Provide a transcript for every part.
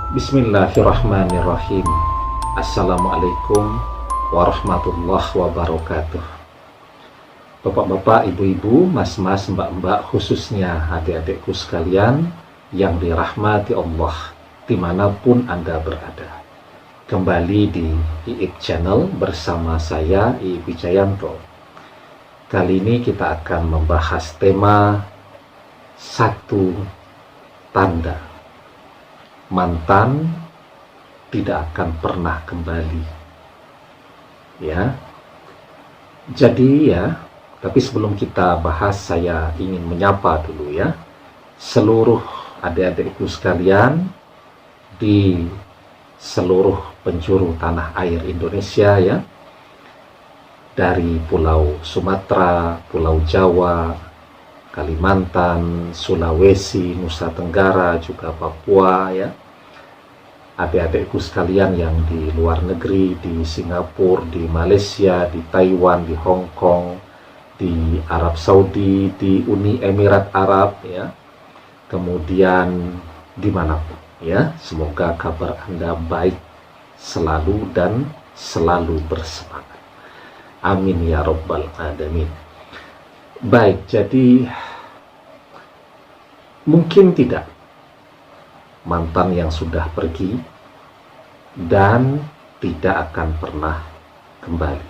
Bismillahirrahmanirrahim. Assalamualaikum warahmatullahi wabarakatuh. Bapak-bapak, ibu-ibu, mas-mas, mbak-mbak, khususnya adik-adikku sekalian yang dirahmati Allah dimanapun Anda berada. Kembali di IIB Channel bersama saya, IIB Wijayanto. Kali ini kita akan membahas tema satu tanda mantan tidak akan pernah kembali. Ya. Jadi tapi sebelum kita bahas, saya ingin menyapa dulu ya seluruh adik-adikku sekalian di seluruh penjuru tanah air Indonesia ya. Dari Pulau Sumatera, Pulau Jawa, Kalimantan, Sulawesi, Nusa Tenggara, juga Papua ya. Adik-adikku sekalian yang di luar negeri, di Singapura, di Malaysia, di Taiwan, di Hong Kong, di Arab Saudi, di Uni Emirat Arab ya. Kemudian dimanapun ya. Semoga kabar Anda baik selalu dan selalu bersemangat. Amin ya Rabbal Alamin. Baik, jadi mungkin tidak mantan yang sudah pergi dan tidak akan pernah kembali.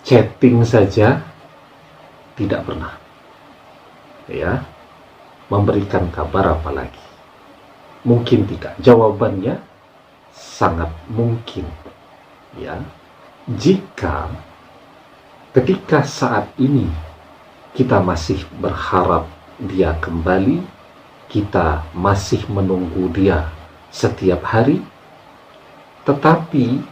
Chatting saja tidak pernah. Ya. Memberikan kabar apalagi. Mungkin tidak. Jawabannya sangat mungkin. Ya. Jika ketika saat ini kita masih berharap dia kembali, kita masih menunggu dia setiap hari, tetapi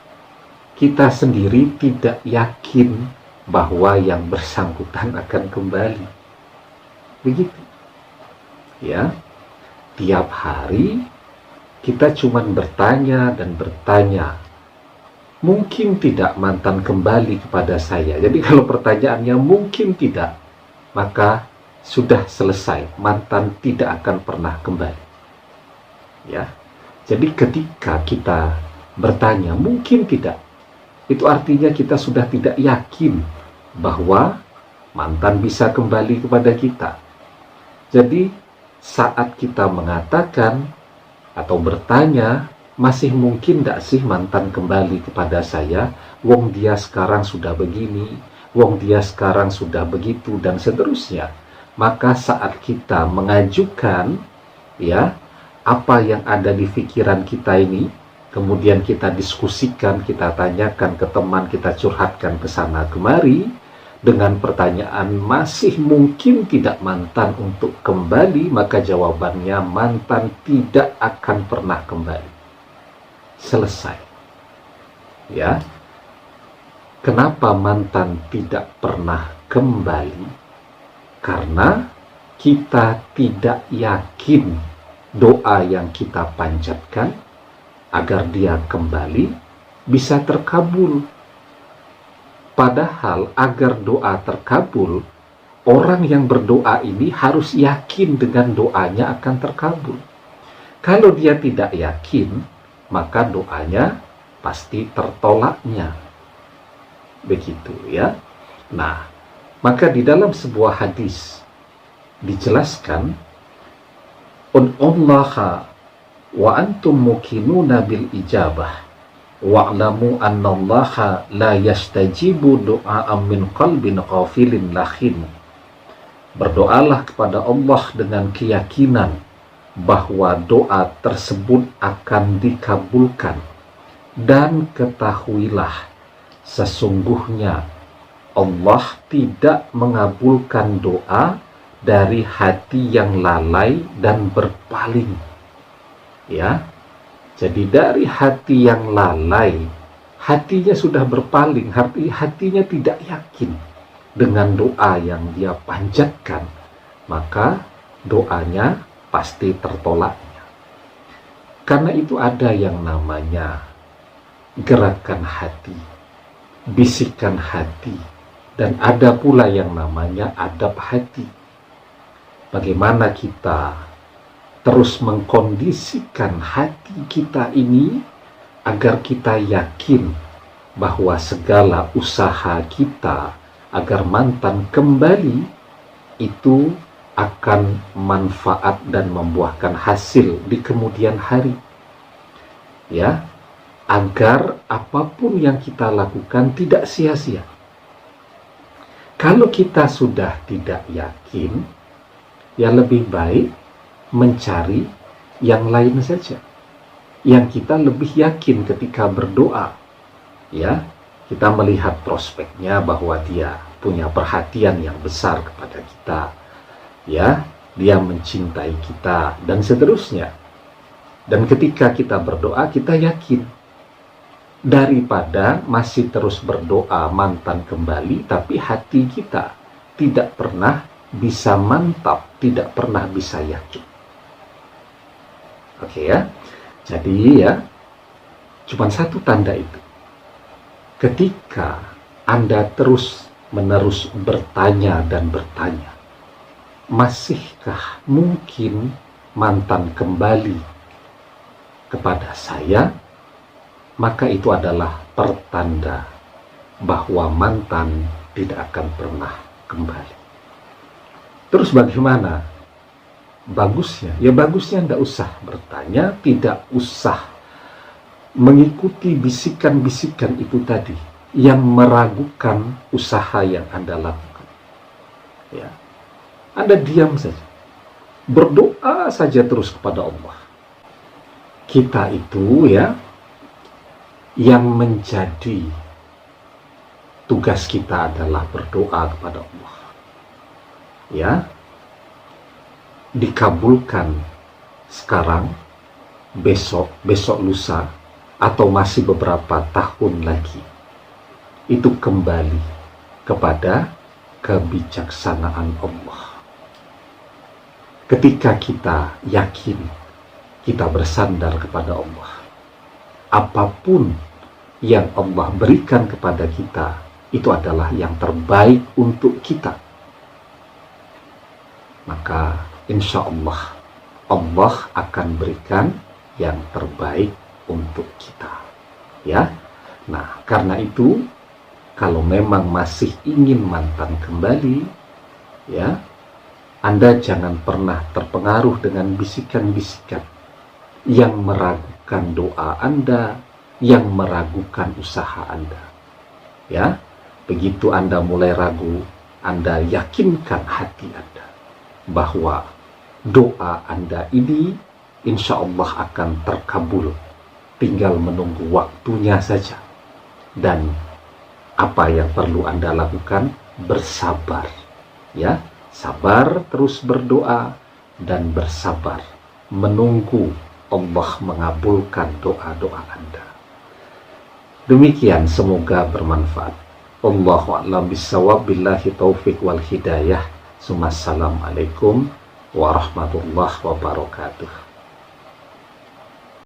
kita sendiri tidak yakin bahwa yang bersangkutan akan kembali. Begitu. Ya. Tiap hari kita cuma bertanya dan bertanya. Mungkin tidak mantan kembali kepada saya. Jadi kalau pertanyaannya mungkin tidak, maka sudah selesai. Mantan tidak akan pernah kembali. Ya. Jadi ketika kita bertanya mungkin tidak, itu artinya kita sudah tidak yakin bahwa mantan bisa kembali kepada kita. Jadi saat kita mengatakan atau bertanya, masih mungkin tidak sih mantan kembali kepada saya? Wong dia sekarang sudah begini, wong dia sekarang sudah begitu, dan seterusnya. Maka saat kita mengajukan ya apa yang ada di pikiran kita ini, kemudian kita diskusikan, kita tanyakan ke teman, kita curhatkan ke sana kemari dengan pertanyaan masih mungkin tidak mantan untuk kembali, maka jawabannya mantan tidak akan pernah kembali. Selesai. Ya. Kenapa mantan tidak pernah kembali? Karena kita tidak yakin doa yang kita panjatkan agar dia kembali bisa terkabul. Padahal agar doa terkabul, orang yang berdoa ini harus yakin dengan doanya akan terkabul. Kalau dia tidak yakin, maka doanya pasti tertolaknya. Begitu ya. Nah, maka di dalam sebuah hadis dijelaskan, "Unullaha wa antum muqinuna bil ijabah wa'lamu annallaha la yastajibu du'a'an min qalbin ghafilin lahin." Berdoalah kepada Allah dengan keyakinan bahwa doa tersebut akan dikabulkan, dan ketahuilah sesungguhnya Allah tidak mengabulkan doa dari hati yang lalai dan berpaling. Ya. Jadi dari hati yang lalai, hatinya sudah berpaling, hatinya tidak yakin dengan doa yang dia panjatkan, maka doanya pasti tertolaknya. Karena itu ada yang namanya gerakan hati, bisikan hati, dan ada pula yang namanya adab hati. Bagaimana kita terus mengkondisikan hati kita ini agar kita yakin bahwa segala usaha kita agar mantan kembali itu akan manfaat dan membuahkan hasil di kemudian hari. Ya, agar apapun yang kita lakukan tidak sia-sia. Kalau kita sudah tidak yakin, ya lebih baik mencari yang lain saja, yang kita lebih yakin ketika berdoa. Ya, kita melihat prospeknya bahwa dia punya perhatian yang besar kepada kita, ya, dia mencintai kita dan seterusnya. Dan ketika kita berdoa, kita yakin, daripada masih terus berdoa mantan kembali tapi hati kita tidak pernah bisa mantap, tidak pernah bisa yakin. Oke ya, jadi ya cuma satu tanda itu. Ketika Anda terus menerus bertanya dan bertanya, masihkah mungkin mantan kembali kepada saya? Maka itu adalah pertanda bahwa mantan tidak akan pernah kembali. Terus bagaimana bagusnya? Ya bagusnya tidak usah bertanya, tidak usah mengikuti bisikan-bisikan itu tadi yang meragukan usaha yang Anda lakukan. Ya, Anda diam saja, berdoa saja terus kepada Allah. Kita itu ya, yang menjadi tugas kita adalah berdoa kepada Allah. Ya, dikabulkan sekarang, besok lusa, atau masih beberapa tahun lagi, itu kembali kepada kebijaksanaan Allah. Ketika kita yakin, kita bersandar kepada Allah, apapun yang Allah berikan kepada kita, itu adalah yang terbaik untuk kita. Maka insya Allah, Allah akan berikan yang terbaik untuk kita. Ya, nah karena itu, kalau memang masih ingin mantan kembali, ya, Anda jangan pernah terpengaruh dengan bisikan-bisikan yang meragukan doa Anda, yang meragukan usaha Anda. Ya, begitu Anda mulai ragu, Anda yakinkan hati Anda bahwa doa Anda ini insya Allah akan terkabul. Tinggal menunggu waktunya saja. Dan apa yang perlu Anda lakukan? Bersabar. Ya, sabar, terus berdoa dan bersabar menunggu Allah mengabulkan doa-doa Anda. Demikian, semoga bermanfaat. Allahu a'lam bishawab, billahi taufiq wal hidayah. Assalamualaikum warahmatullahi wabarakatuh.